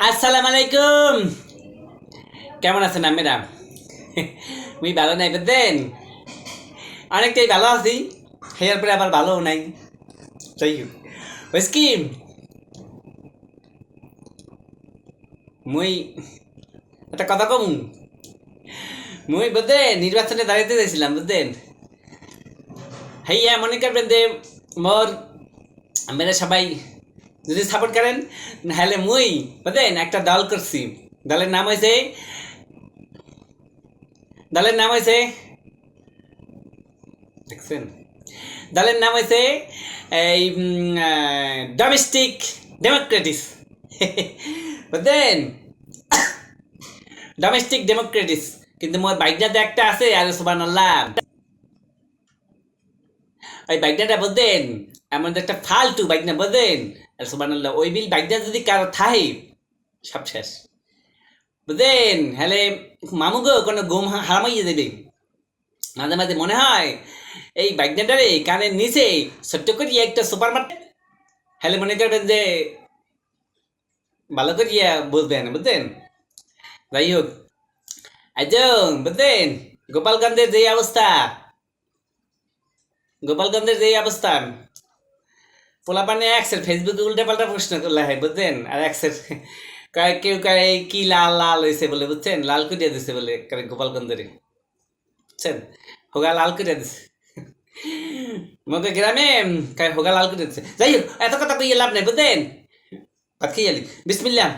আসসালামু আলাইকুম। কেমন আছেন আপনারা? মুই ভালো নাই বুঝলেন, অনেকটাই ভালো আছি, এর পরে আবার ভালোও নাই। যাই হোক, হয়েছে কি, মুই একটা কথা কম। মুই বুঝলেন নির্বাচনে দাঁড়াইতে চাইছিলাম বুঝলেন। হইয়া মনে করবেন যে মোর আপনারা সবাই যদি সাপোর্ট করেন, নাহলে মুই বুঝলেন একটা দল করছি। দলের নাম হয়েছে দলের নাম হয়েছে দেখছেন, দলের নাম হয়েছে এই ডোমেস্টিক ডেমোক্রেটিস। বুঝলেন, ডোমেস্টিক ডেমোক্রেটিস। কিন্তু মোর বাইকটাতে একটা আছে, আর সুবহানাল্লাহ, ওই বাইকটা বুঝলেন এমন একটা ফালতু বাইক না বুঝলেন। আর সুবহানাল্লাহ, ওই বিল বাইকটা যদি কারো থাহে সব শেষ বুঝলেন। হ্যালে মামু গো কোনো ঘুম হারামাইয়ে দেবে। মাঝে মাঝে মনে হয় এই বাইকটারে কানের নিচে ছোট্ট করে একটা সুপার মার্কেট, হ্যালে মনে করবেন যে ভালো করিয়া বুঝবেন বুঝলেন। যাই হোক, একজন বুঝলেন গোপালগঞ্জের যে অবস্থা, গোপালগঞ্জের যে অবস্থা, পোলাপানে একসের ফেসবুকে উল্টে পাল্টা প্রশ্ন করলে হয় বুঝলেন। আর একসের কেউ কয় কি লাল লাল হয়েছে বলে বুঝছেন, লাল করিয়া দিছে বলে গোপালগঞ্জের, বুঝছেন, হোগা লাল করিয়া দিছে। মগে গ্রামে হোগা লাল করে দিচ্ছে। যাই হোক, এত কথা কইয়ে লাভ নেই বুঝলেন। ভাত খেয়ে আলি, বিসমিল্লাহ।